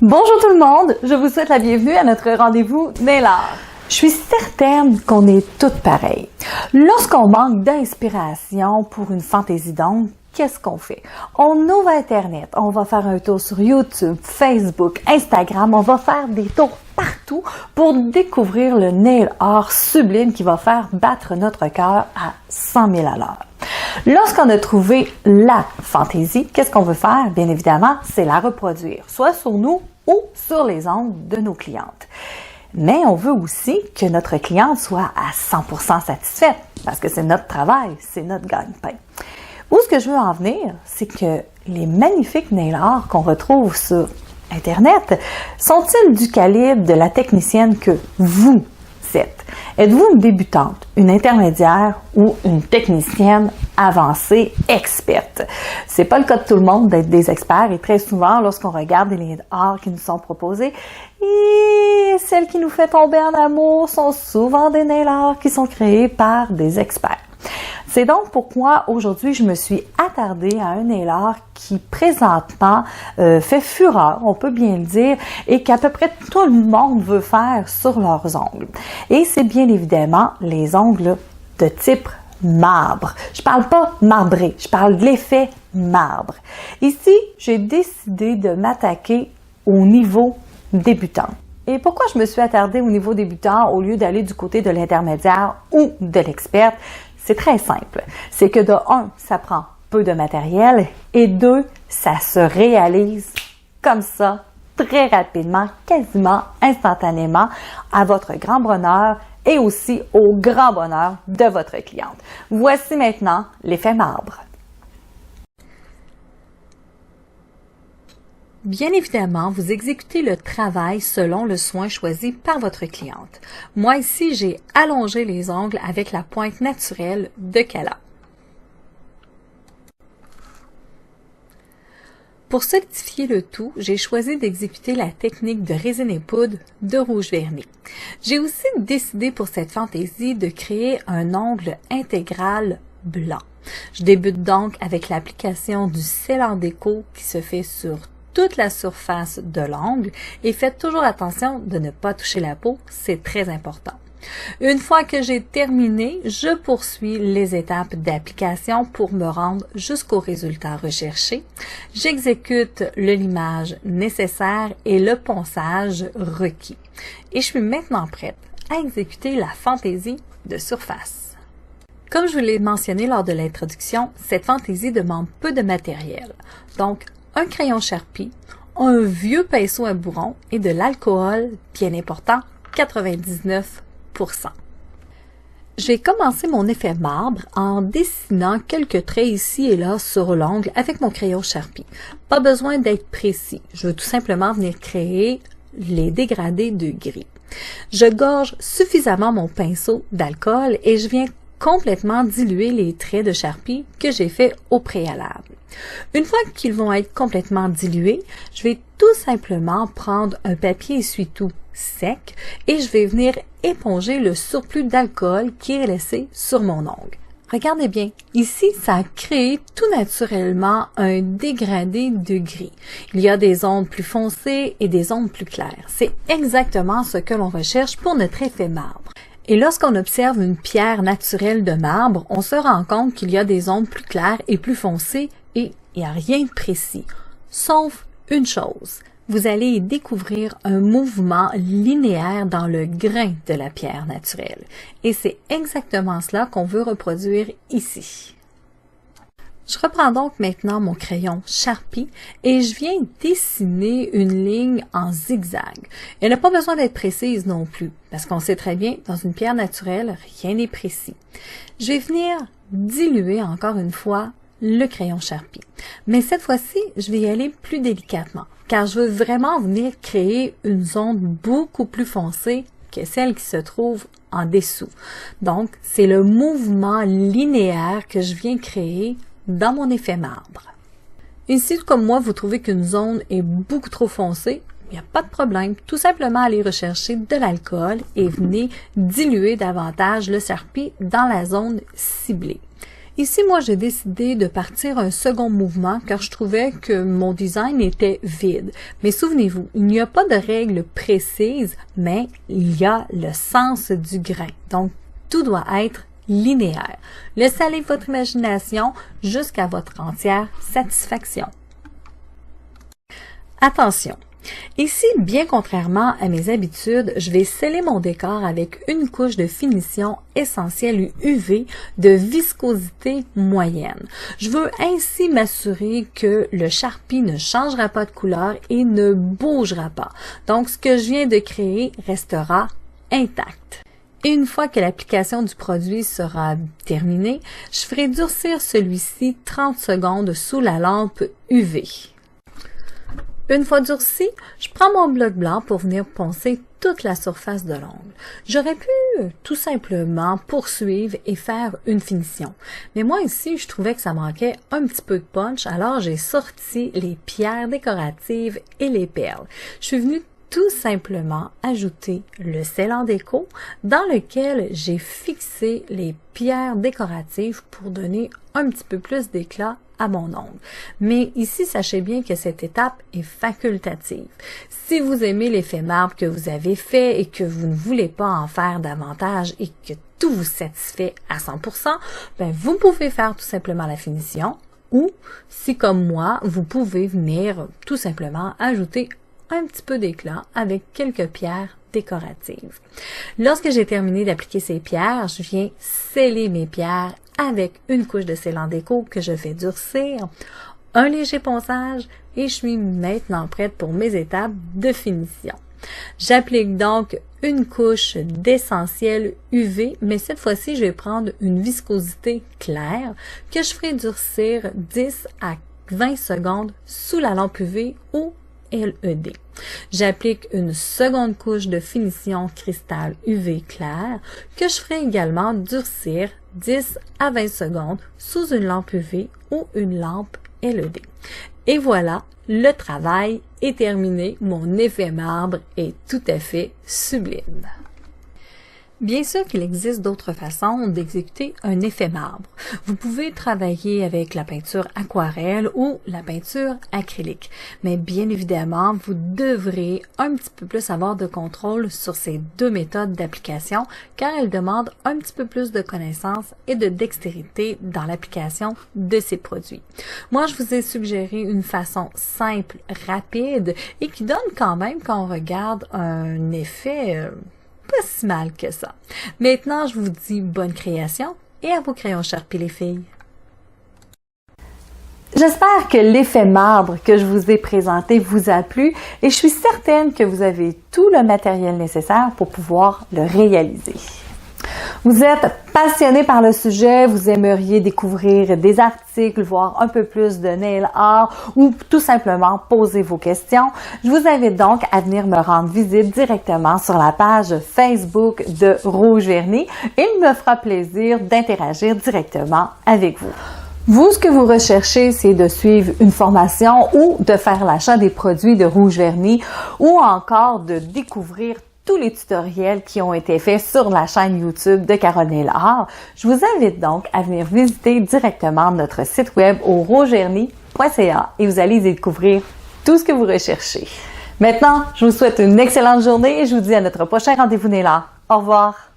Bonjour tout le monde, je vous souhaite la bienvenue à notre rendez-vous Nail Art. Je suis certaine qu'on est toutes pareilles. Lorsqu'on manque d'inspiration pour une fantaisie d'ongles, qu'est-ce qu'on fait? On ouvre Internet, on va faire un tour sur YouTube, Facebook, Instagram, on va faire des tours partout pour découvrir le nail art sublime qui va faire battre notre cœur à 100 000 à l'heure. Lorsqu'on a trouvé la fantaisie, qu'est-ce qu'on veut faire? Bien évidemment, c'est la reproduire, soit sur nous ou sur les ongles de nos clientes. Mais on veut aussi que notre cliente soit à 100% satisfaite, parce que c'est notre travail, c'est notre gagne-pain. Où ce que je veux en venir, c'est que les magnifiques nail art qu'on retrouve sur Internet sont-ils du calibre de la technicienne que vous êtes? Êtes-vous une débutante, une intermédiaire ou une technicienne avancée, experte? C'est pas le cas de tout le monde d'être des experts et très souvent, lorsqu'on regarde les nail art qui nous sont proposés, et celles qui nous font tomber en amour sont souvent des nail art qui sont créés par des experts. C'est donc pourquoi aujourd'hui je me suis attardée à un nail art qui présentement fait fureur, on peut bien le dire, et qu'à peu près tout le monde veut faire sur leurs ongles. Et c'est bien évidemment les ongles de type marbre. Je parle pas marbré, je parle de l'effet marbre. Ici, j'ai décidé de m'attaquer au niveau débutant. Et pourquoi je me suis attardée au niveau débutant au lieu d'aller du côté de l'intermédiaire ou de l'experte? C'est très simple. C'est que de un, ça prend peu de matériel et deux, ça se réalise comme ça, très rapidement, quasiment instantanément, à votre grand bonheur et aussi au grand bonheur de votre cliente. Voici maintenant l'effet marbre. Bien évidemment, vous exécutez le travail selon le soin choisi par votre cliente. Moi ici, j'ai allongé les ongles avec la pointe naturelle de Cala. Pour solidifier le tout, j'ai choisi d'exécuter la technique de résine et poudre de rouge vernis. J'ai aussi décidé pour cette fantaisie de créer un ongle intégral blanc. Je débute donc avec l'application du sel en déco qui se fait sur toute la surface de l'ongle et faites toujours attention de ne pas toucher la peau, c'est très important. Une fois que j'ai terminé, je poursuis les étapes d'application pour me rendre jusqu'au résultat recherché. J'exécute le limage nécessaire et le ponçage requis. Et je suis maintenant prête à exécuter la fantaisie de surface. Comme je vous l'ai mentionné lors de l'introduction, cette fantaisie demande peu de matériel. Donc, un crayon Sharpie, un vieux pinceau à bourron et de l'alcool, bien important, 99%. Je vais commencer mon effet marbre en dessinant quelques traits ici et là sur l'ongle avec mon crayon Sharpie. Pas besoin d'être précis, je veux tout simplement venir créer les dégradés de gris. Je gorge suffisamment mon pinceau d'alcool et je viens complètement diluer les traits de Sharpie que j'ai fait au préalable. Une fois qu'ils vont être complètement dilués, je vais tout simplement prendre un papier essuie-tout sec et je vais venir éponger le surplus d'alcool qui est laissé sur mon ongle. Regardez bien, ici, ça a créé tout naturellement un dégradé de gris. Il y a des ondes plus foncées et des ondes plus claires. C'est exactement ce que l'on recherche pour notre effet marbre. Et lorsqu'on observe une pierre naturelle de marbre, on se rend compte qu'il y a des ondes plus claires et plus foncées et il n'y a rien de précis. Sauf une chose, vous allez y découvrir un mouvement linéaire dans le grain de la pierre naturelle. Et c'est exactement cela qu'on veut reproduire ici. Je reprends donc maintenant mon crayon Sharpie et je viens dessiner une ligne en zigzag. Elle n'a pas besoin d'être précise non plus, parce qu'on sait très bien, dans une pierre naturelle, rien n'est précis. Je vais venir diluer encore une fois le crayon Sharpie. Mais cette fois-ci, je vais y aller plus délicatement, car je veux vraiment venir créer une zone beaucoup plus foncée que celle qui se trouve en dessous. Donc, c'est le mouvement linéaire que je viens créer dans mon effet marbre. Ici, comme moi, vous trouvez qu'une zone est beaucoup trop foncée, il n'y a pas de problème. Tout simplement aller rechercher de l'alcool et venez diluer davantage le Sharpie dans la zone ciblée. Ici, moi, j'ai décidé de partir un second mouvement car je trouvais que mon design était vide. Mais souvenez-vous, il n'y a pas de règle précise, mais il y a le sens du grain. Donc, tout doit être linéaire. Laissez aller votre imagination jusqu'à votre entière satisfaction. Attention! Ici, bien contrairement à mes habitudes, je vais sceller mon décor avec une couche de finition essentielle UV de viscosité moyenne. Je veux ainsi m'assurer que le Sharpie ne changera pas de couleur et ne bougera pas. Donc, ce que je viens de créer restera intact. Et une fois que l'application du produit sera terminée, je ferai durcir celui-ci 30 secondes sous la lampe UV. Une fois durci, je prends mon bloc blanc pour venir poncer toute la surface de l'ongle. J'aurais pu tout simplement poursuivre et faire une finition. Mais moi ici, je trouvais que ça manquait un petit peu de punch, alors j'ai sorti les pierres décoratives et les perles. Je suis venue tout simplement ajouter le sel en déco dans lequel j'ai fixé les pierres décoratives pour donner un petit peu plus d'éclat à mon ongle. Mais ici, sachez bien que cette étape est facultative. Si vous aimez l'effet marbre que vous avez fait et que vous ne voulez pas en faire davantage et que tout vous satisfait à 100%, ben vous pouvez faire tout simplement la finition ou, si comme moi, vous pouvez venir tout simplement ajouter un petit peu d'éclat avec quelques pierres décoratives. Lorsque j'ai terminé d'appliquer ces pierres, je viens sceller mes pierres avec une couche de sel en déco que je fais durcir, un léger ponçage et je suis maintenant prête pour mes étapes de finition. J'applique donc une couche d'essentiel UV, mais cette fois-ci, je vais prendre une viscosité claire que je ferai durcir 10 à 20 secondes sous la lampe UV ou LED. J'applique une seconde couche de finition cristal UV clair que je ferai également durcir 10 à 20 secondes sous une lampe UV ou une lampe LED. Et voilà, le travail est terminé. Mon effet marbre est tout à fait sublime. Bien sûr qu'il existe d'autres façons d'exécuter un effet marbre. Vous pouvez travailler avec la peinture aquarelle ou la peinture acrylique. Mais bien évidemment, vous devrez un petit peu plus avoir de contrôle sur ces deux méthodes d'application car elles demandent un petit peu plus de connaissances et de dextérité dans l'application de ces produits. Moi, je vous ai suggéré une façon simple, rapide et qui donne quand même, quand on regarde, un effet pas si mal que ça. Maintenant, je vous dis bonne création et à vos crayons Sharpie les filles. J'espère que l'effet marbre que je vous ai présenté vous a plu et je suis certaine que vous avez tout le matériel nécessaire pour pouvoir le réaliser. Vous êtes passionné par le sujet, vous aimeriez découvrir des articles, voir un peu plus de nail art ou tout simplement poser vos questions. Je vous invite donc à venir me rendre visite directement sur la page Facebook de Rouge Vernis et il me fera plaisir d'interagir directement avec vous. Vous, ce que vous recherchez, c'est de suivre une formation ou de faire l'achat des produits de Rouge Vernis ou encore de découvrir tous les tutoriels qui ont été faits sur la chaîne YouTube de Carole Nail Art. Je vous invite donc à venir visiter directement notre site web au rougevernis.ca et vous allez y découvrir tout ce que vous recherchez. Maintenant, je vous souhaite une excellente journée et je vous dis à notre prochain rendez-vous Nail Art. Au revoir!